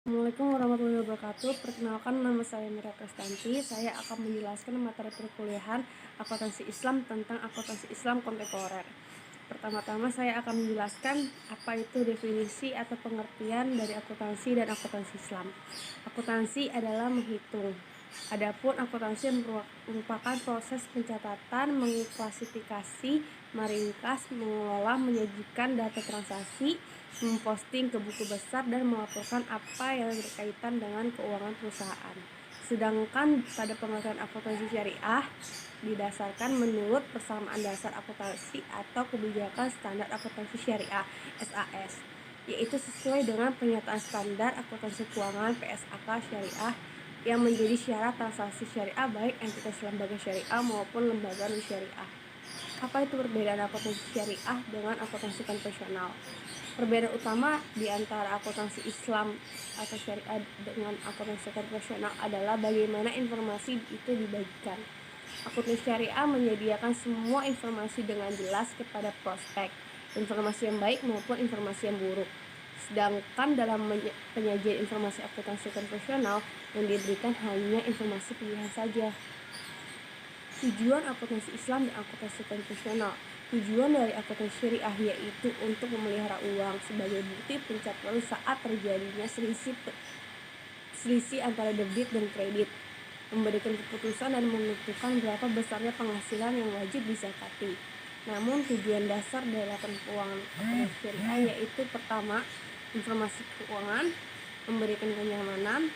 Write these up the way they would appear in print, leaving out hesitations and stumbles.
Assalamualaikum warahmatullahi wabarakatuh. Perkenalkan, nama saya Mira Kristanti. Saya akan menjelaskan materi perkuliahan akuntansi Islam tentang akuntansi Islam kontemporer. Pertama-tama saya akan menjelaskan apa itu definisi atau pengertian dari akuntansi dan akuntansi Islam. Akuntansi adalah menghitung. Adapun akuntansi merupakan proses pencatatan, mengklasifikasi, meringkas, mengelola, menyajikan data transaksi, memposting ke buku besar, dan melaporkan apa yang berkaitan dengan keuangan perusahaan. Sedangkan pada pengertian akuntansi syariah didasarkan menurut persamaan dasar akuntansi atau kebijakan standar akuntansi syariah (SAS), yaitu sesuai dengan pernyataan standar akuntansi keuangan (PSAK) syariah yang menjadi syarat transaksi syariah baik entitas lembaga syariah maupun lembaga non-syariah. Apa itu perbedaan akuntansi syariah dengan akuntansi konvensional? Perbedaan utama di antara akuntansi Islam atau syariah dengan akuntansi konvensional adalah bagaimana informasi itu dibagikan. Akuntansi syariah menyediakan semua informasi dengan jelas kepada prospek, informasi yang baik maupun informasi yang buruk. Sedangkan dalam penyajian informasi akuntansi konvensional yang diberikan hanya informasi pilihan saja. Tujuan akuntansi Islam dan akuntansi konvensional. Tujuan dari akuntansi syariah yaitu untuk memelihara uang sebagai bukti pencatatan saat terjadinya selisih antara debit dan kredit, memberikan keputusan dan menentukan berapa besarnya penghasilan yang wajib dizakati. Namun tujuan dasar dari laporan keuangan akuntansi syariah yaitu pertama, informasi keuangan, memberikan kenyamanan,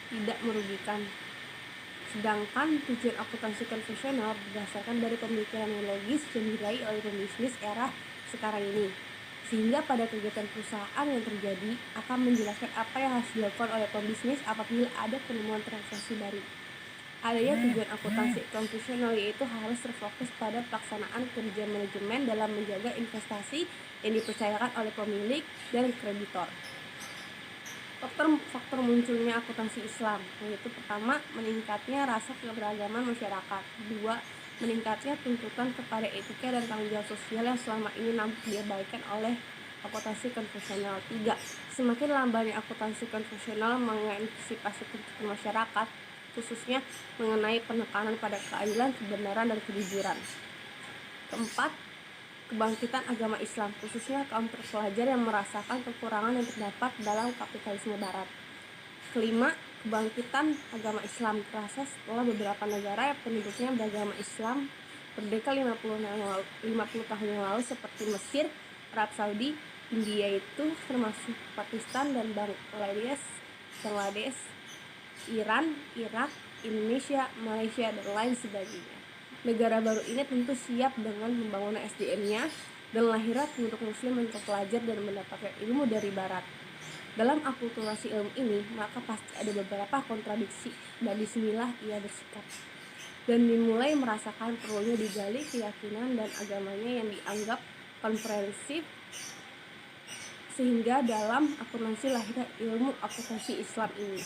tidak merugikan. Sedangkan tujuan akuntansi konvensional berdasarkan dari pemikiran yang logis yang diraih oleh pembisnis era sekarang ini, sehingga pada kegiatan perusahaan yang terjadi akan menjelaskan apa yang harus dilakukan oleh pembisnis apabila ada penemuan transaksi baru. Adanya tujuan akuntansi konvensional yaitu harus terfokus pada pelaksanaan kerja manajemen dalam menjaga investasi yang dipercayakan oleh pemilik dan kreditor. Faktor munculnya akuntansi Islam yaitu pertama, meningkatnya rasa keberagaman masyarakat. Dua, meningkatnya tuntutan kepada etika dan tanggung jawab sosial yang selama ini nampak diabaikan oleh akuntansi konvensional. Tiga, semakin lambannya akuntansi konvensional mengantisipasi tuntutan masyarakat, khususnya mengenai penekanan pada keadilan, kebenaran, dan kejujuran. Keempat, kebangkitan agama Islam, khususnya kaum terpelajar yang merasakan kekurangan yang terdapat dalam kapitalisme barat. Kelima, kebangkitan agama Islam terasa setelah beberapa negara yang penduduknya beragama Islam merdeka 50 tahun yang lalu seperti Mesir, Arab Saudi, India itu termasuk Pakistan dan Bangladesh, Iran, Irak, Indonesia, Malaysia, dan lain sebagainya. Negara baru ini tentu siap dengan pembangunan SDM-nya dan lahirnya penduduk muslim yang terpelajar dan mendapatkan ilmu dari barat. Dalam akulturasi ilmu ini, maka pasti ada beberapa kontradiksi dan disinilah ia bersikap dan dimulai merasakan perlunya digali keyakinan dan agamanya yang dianggap komprehensif, sehingga dalam akuntansi lahirnya ilmu akuntansi Islam ini.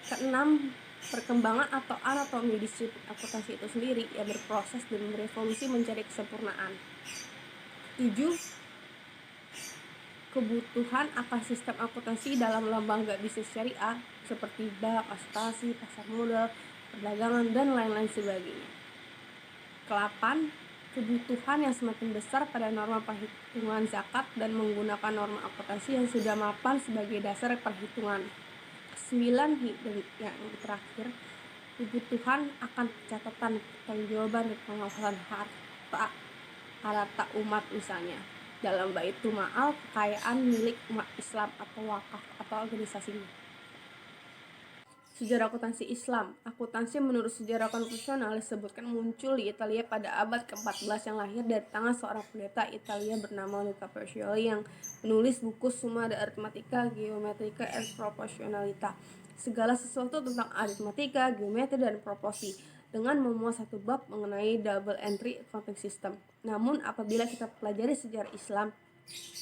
Keenam, perkembangan atau anatomi disiplin akuntansi itu sendiri yang berproses dan berevolusi mencari kesempurnaan. 7. Kebutuhan akan sistem akuntansi dalam lembaga bisnis syariah seperti bank, asuransi, pasar modal, perdagangan, dan lain-lain sebagainya. Ke-8, kebutuhan yang semakin besar pada norma perhitungan zakat dan menggunakan norma akuntansi yang sudah mapan sebagai dasar perhitungan. 9, dan yang terakhir, kebutuhan akan catatan pertanggungjawaban dan pengawasan harta umat, misalnya dalam baitul maal, kekayaan milik umat Islam atau wakaf atau organisasinya. Sejarah akuntansi Islam. Akuntansi menurut sejarah konvensional disebutkan muncul di Italia pada abad ke-14 yang lahir dari tangan seorang pendeta Italia bernama Luca Pacioli yang menulis buku Summa de Arithmetica, Geometrica and Proportionalita, segala sesuatu tentang aritmatika, geometri, dan proporsi, dengan memuat satu bab mengenai double entry accounting system. Namun apabila kita pelajari sejarah Islam,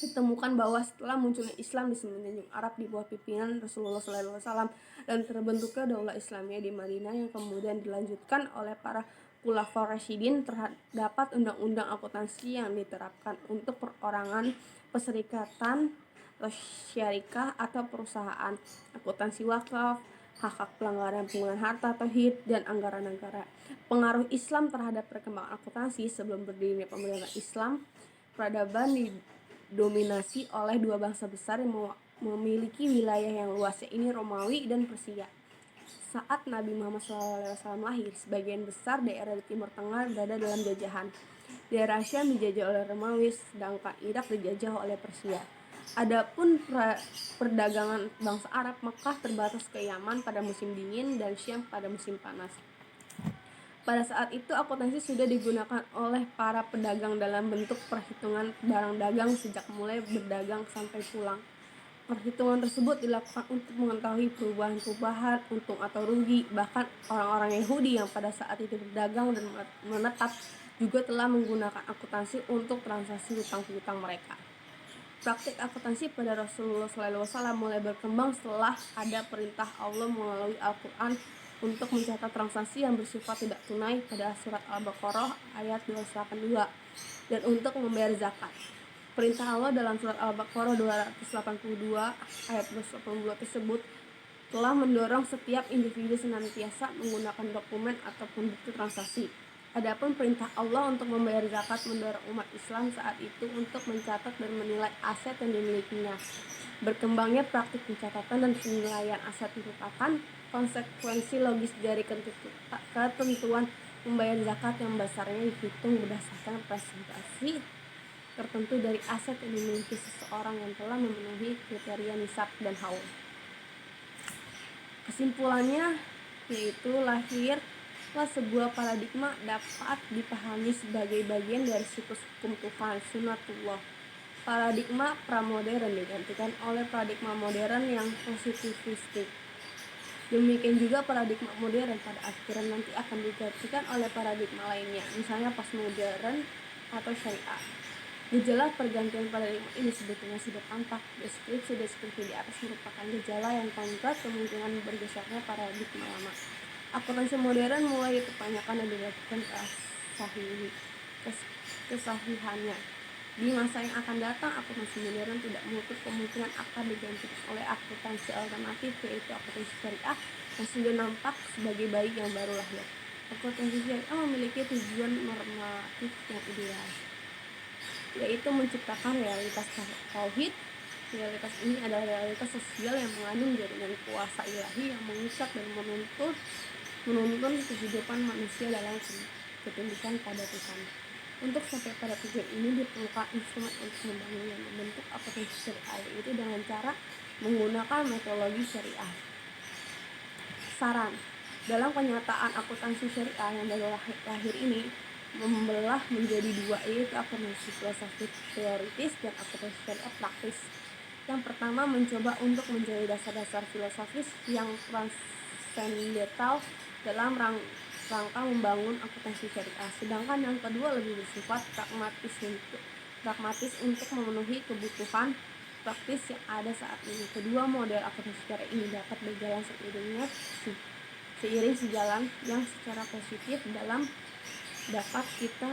ditemukan bahwa setelah munculnya Islam di semenanjung Arab di bawah pimpinan Rasulullah SAW dan terbentuknya Daulah Islamiyah di Madinah yang kemudian dilanjutkan oleh para Khulafaur Rasyidin, terdapat undang-undang akuntansi yang diterapkan untuk perorangan, perserikatan, atau syarikah atau perusahaan, akuntansi wakaf, hak pelanggaran penggunaan harta tauhid, dan anggaran negara. Pengaruh Islam terhadap perkembangan akuntansi. Sebelum berdirinya pemerintahan Islam, peradaban didominasi oleh dua bangsa besar yang memiliki wilayah yang luas, yaitu Romawi dan Persia. Saat Nabi Muhammad SAW lahir, sebagian besar daerah di Timur Tengah berada dalam jajahan. Daerah Syam dijajah oleh Romawi, sedangkan Irak dijajah oleh Persia. Adapun perdagangan bangsa Arab, Mekah terbatas ke Yaman pada musim dingin dan Syam pada musim panas. Pada saat itu akuntansi sudah digunakan oleh para pedagang dalam bentuk perhitungan barang dagang sejak mulai berdagang sampai pulang. Perhitungan tersebut dilakukan untuk mengetahui perubahan-perubahan, untung atau rugi. Bahkan orang-orang Yahudi yang pada saat itu berdagang dan menetap juga telah menggunakan akuntansi untuk transaksi hutang piutang mereka. Praktik akuntansi pada Rasulullah SAW mulai berkembang setelah ada perintah Allah melalui Al-Quran untuk mencatat transaksi yang bersifat tidak tunai pada surat Al-Baqarah ayat 282 dan untuk membayar zakat. Perintah Allah dalam surat Al-Baqarah 282 ayat 282 tersebut telah mendorong setiap individu senantiasa menggunakan dokumen ataupun bukti transaksi. Adapun perintah Allah untuk membayar zakat mendorong umat Islam saat itu untuk mencatat dan menilai aset yang dimilikinya. Berkembangnya praktik pencatatan dan penilaian aset merupakan konsekuensi logis dari ketentuan membayar zakat yang besarnya dihitung berdasarkan presentasi tertentu dari aset yang dimiliki seseorang yang telah memenuhi kriteria nisab dan haul. Kesimpulannya yaitu lahirlah sebuah paradigma dapat dipahami sebagai bagian dari siklus hukum Tuhan, sunatullah. Paradigma pramodern digantikan oleh paradigma modern yang positivistik. Demikian juga paradigma modern pada akhirnya nanti akan digantikan oleh paradigma lainnya, misalnya postmodern atau syariah. Gejala pergantian paradigma ini sebetulnya sudah tampak. Deskripsi di atas merupakan gejala yang konkret kemungkinan bergesernya paradigma lama. Akuntansi modern mulai dipertanyakan dan diragukan kesahihannya. Di masa yang akan datang, akuntansi modern tidak menutup kemungkinan akan digantikan oleh akuntansi alternatif, yaitu akuntansi syariah yang sudah nampak sebagai bayi yang baru lahir. Akuntansi syariah memiliki tujuan normatif yang ideal, yaitu menciptakan realitas tauhid. Realitas ini adalah realitas sosial yang mengandung jaringan kuasa ilahi yang mengikat dan menuntun kehidupan manusia dalam ketundukan pada Tuhan. Untuk sampai pada tujuan ini diperlukan instrumen untuk membangun yang membentuk akuntansi syariah, yaitu dengan cara menggunakan metodologi syariah. Saran: dalam kenyataan akuntansi syariah yang baru lahir ini membelah menjadi dua, yaitu akuntansi filosofis teoritis dan akuntansi syariah praktis. Yang pertama mencoba untuk mencari dasar-dasar filosofis yang transendental dalam rangka membangun akuntansi syariah, sedangkan yang kedua lebih bersifat pragmatis untuk memenuhi kebutuhan praktis yang ada saat ini. Kedua model akuntansi syariah ini dapat berjalan seiring sejalan yang secara positif dalam dapat kita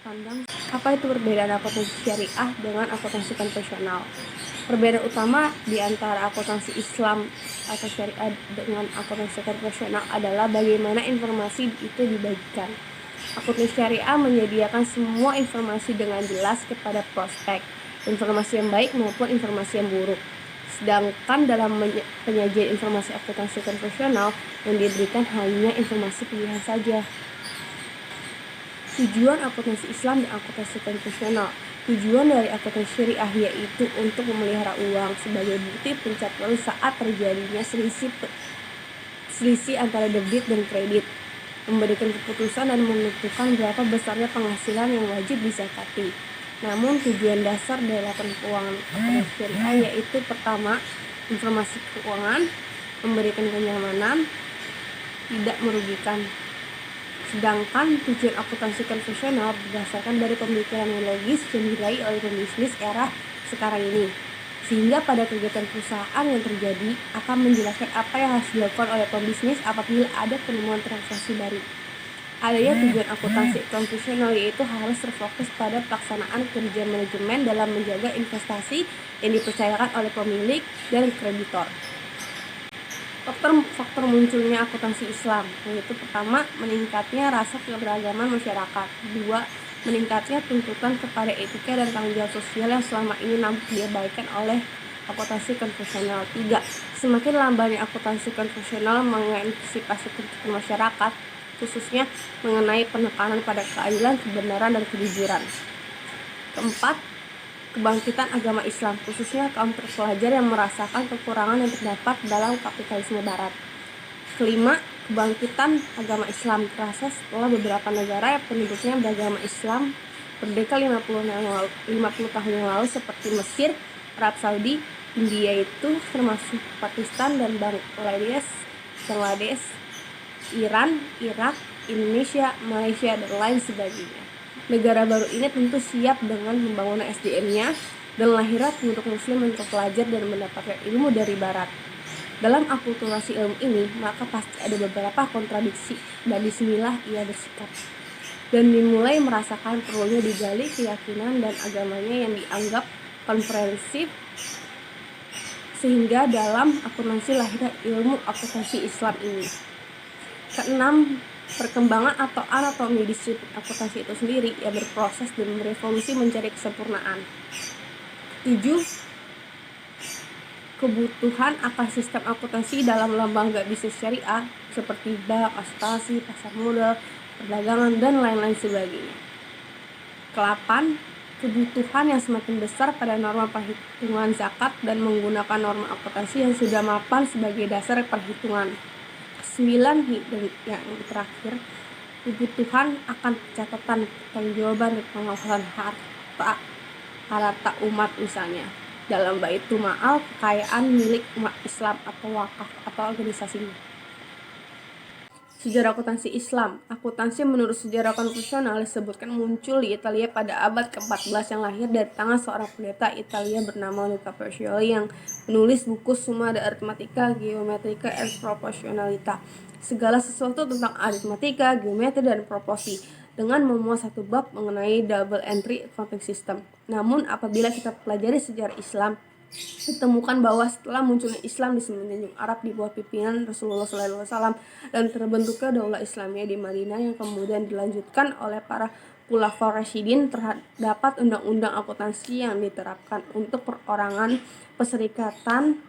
pandang. Apa itu perbedaan akuntansi syariah dengan akuntansi konvensional? Perbedaan utama di antara akuntansi Islam atau syariah dengan akuntansi konvensional adalah bagaimana informasi itu dibagikan. Akuntansi syariah menyediakan semua informasi dengan jelas kepada prospek, informasi yang baik maupun informasi yang buruk. Sedangkan dalam penyajian informasi akuntansi konvensional yang diberikan hanya informasi pilihan saja. Tujuan akuntansi Islam dan akuntansi konvensional. Tujuan dari akuntansi syariah yaitu untuk memelihara uang sebagai bukti pencatatan saat terjadinya selisih antara debit dan kredit, memberikan keputusan dan menentukan berapa besarnya penghasilan yang wajib dizakati. Namun tujuan dasar dari laporan keuangan akuntansi syariah yaitu pertama, informasi keuangan, memberikan kenyamanan, tidak merugikan. Sedangkan tujuan akuntansi konvensional berdasarkan dari pemikiran yang logis yang diraih oleh pembisnis era sekarang ini, sehingga pada kegiatan perusahaan yang terjadi akan menjelaskan apa yang harus dilakukan oleh pembisnis apabila ada penemuan transaksi baru. Adanya tujuan akuntansi konvensional yaitu harus terfokus pada pelaksanaan kerja manajemen dalam menjaga investasi yang dipercayakan oleh pemilik dan kreditor. Faktor munculnya akuntansi Islam yaitu pertama, meningkatnya rasa keberagaman masyarakat. Dua, meningkatnya tuntutan kepada etika dan tanggung jawab sosial yang selama ini nampak diabaikan oleh akuntansi konvensional. Tiga, semakin lambannya akuntansi konvensional mengantisipasi tuntutan masyarakat, khususnya mengenai penekanan pada keadilan, kebenaran, dan kejujuran. Keempat, kebangkitan agama Islam, khususnya kaum terpelajar yang merasakan kekurangan yang terdapat dalam kapitalisme barat. Kelima, kebangkitan agama Islam terasa setelah beberapa negara yang penduduknya beragama Islam merdeka 50 tahun yang lalu seperti Mesir, Arab Saudi, India itu termasuk Pakistan dan Bangladesh, Iran, Irak, Indonesia, Malaysia, dan lain sebagainya. Negara baru ini tentu siap dengan pembangunan SDM-nya dan lahirnya penduduk muslim yang terpelajar dan mendapatkan ilmu dari barat. Dalam akulturasi ilmu ini, maka pasti ada beberapa kontradiksi, dan disinilah ia bersikap dan dimulai merasakan perlunya digali keyakinan dan agamanya yang dianggap komprehensif, sehingga dalam akuntansi lahirnya ilmu akuntansi Islam ini. Keenam, perkembangan atau anatomi disiplin akuntansi itu sendiri yang berproses dan berevolusi mencari kesempurnaan. 7. Kebutuhan akan sistem akuntansi dalam lembaga bisnis syariah seperti bank, asuransi, pasar modal, perdagangan, dan lain-lain sebagainya. Ke-8. Kebutuhan yang semakin besar pada norma perhitungan zakat dan menggunakan norma akuntansi yang sudah mapan sebagai dasar perhitungan. 9, dan yang terakhir, kebutuhan akan catatan pertanggungjawaban dan pengawasan harta umat, misalnya dalam baitul maal, kekayaan milik umat Islam atau wakaf atau organisasinya. Sejarah akuntansi Islam. Akuntansi menurut sejarah konvensional disebutkan muncul di Italia pada abad ke-14 yang lahir dari tangan seorang pendeta Italia bernama Luca Pacioli yang menulis buku Summa de Arithmetica, Geometrica et Proportionalita, segala sesuatu tentang aritmatika, geometri, dan proporsi, dengan memuat satu bab mengenai double entry accounting system. Namun apabila kita pelajari sejarah Islam, ditemukan bahwa setelah munculnya Islam di semenanjung Arab di bawah pimpinan Rasulullah SAW dan terbentuknya Daulah Islamiyah di Madinah yang kemudian dilanjutkan oleh para Khulafaur Rasyidin, terdapat undang-undang akuntansi yang diterapkan untuk perorangan, perserikatan,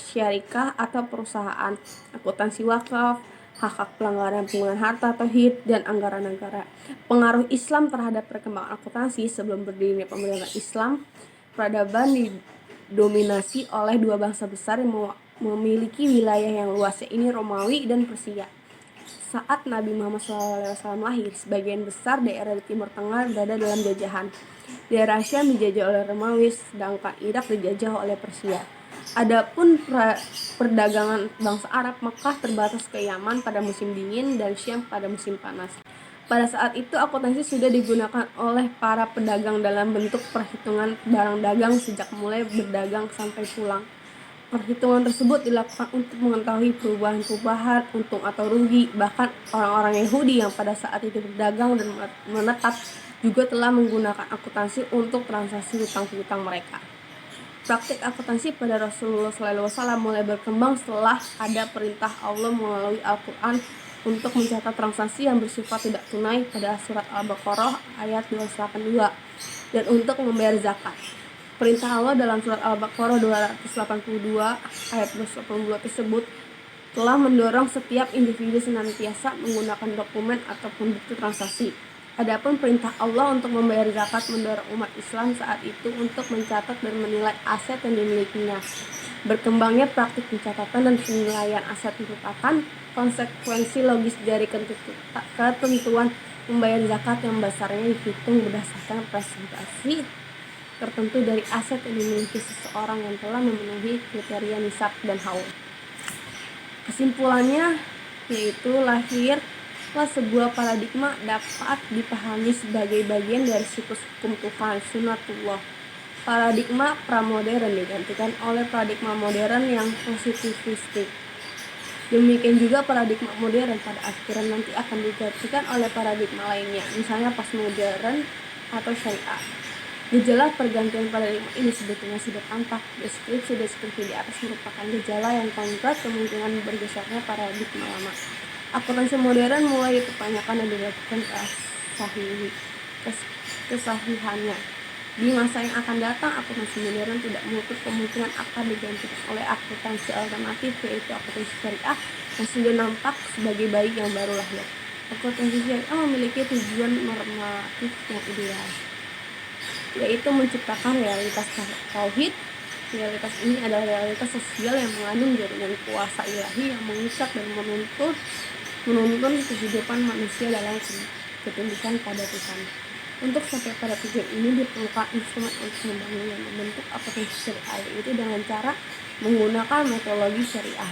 syarikah atau perusahaan, akuntansi wakaf, hak pelanggaran penggunaan harta atau HIT, dan anggaran negara. Pengaruh Islam terhadap perkembangan akuntansi. Sebelum berdirinya pemerintahan Islam, peradaban didominasi oleh dua bangsa besar yang memiliki wilayah yang luas, yaitu Romawi dan Persia. Saat Nabi Muhammad SAW lahir, sebagian besar daerah di Timur Tengah berada dalam jajahan. Daerah Syam dijajah oleh Romawi, sedangkan Irak dijajah oleh Persia. Adapun perdagangan bangsa Arab, Mekah terbatas ke Yaman pada musim dingin dan Syam pada musim panas. Pada saat itu akuntansi sudah digunakan oleh para pedagang dalam bentuk perhitungan barang dagang sejak mulai berdagang sampai pulang. Perhitungan tersebut dilakukan untuk mengetahui perubahan-perubahan, untung atau rugi. Bahkan orang-orang Yahudi yang pada saat itu berdagang dan menetap juga telah menggunakan akuntansi untuk transaksi hutang piutang mereka. Praktik akuntansi pada Rasulullah SAW mulai berkembang setelah ada perintah Allah melalui Al-Quran untuk mencatat transaksi yang bersifat tidak tunai pada surat Al-Baqarah ayat 282 dan untuk membayar zakat. Perintah Allah dalam surat Al-Baqarah 282 ayat 282 tersebut telah mendorong setiap individu senantiasa menggunakan dokumen ataupun bukti transaksi. Adapun perintah Allah untuk membayar zakat mendorong umat Islam saat itu untuk mencatat dan menilai aset yang dimilikinya. Berkembangnya praktik pencatatan dan penilaian aset merupakan konsekuensi logis dari ketentuan membayar zakat yang besarnya dihitung berdasarkan presentasi tertentu dari aset yang dimiliki seseorang yang telah memenuhi kriteria nisab dan haul. Kesimpulannya yaitu lahirlah sebuah paradigma dapat dipahami sebagai bagian dari siklus hukum Tuhan, sunatullah. Paradigma pramodern digantikan oleh paradigma modern yang positivistik. Demikian juga paradigma modern pada akhirnya nanti akan digantikan oleh paradigma lainnya, misalnya postmodern atau syariah. Gejala pergantian paradigma ini sebetulnya sudah tampak. Deskripsi di atas merupakan gejala yang konkret kemungkinan bergesernya paradigma lama. Akuntansi modern mulai dipertanyakan dan dilakukan kesahihannya. Di masa yang akan datang, akuntansi modern tidak menutup kemungkinan akan digantikan oleh akuntansi alternatif, yaitu akuntansi syariah yang sudah nampak sebagai bayi yang baru lahir. Akuntansi syariah memiliki tujuan normatif yang ideal, yaitu menciptakan realitas tauhid. Realitas ini adalah realitas sosial yang mengandung jaringan kuasa ilahi yang mengikat dan menuntun kehidupan manusia dalam ketundukan pada Tuhan. Untuk sampai pada tujuan ini diperlukan instrumen untuk membangun dan membentuk akuntansi syariah, yaitu dengan cara menggunakan metodologi syariah.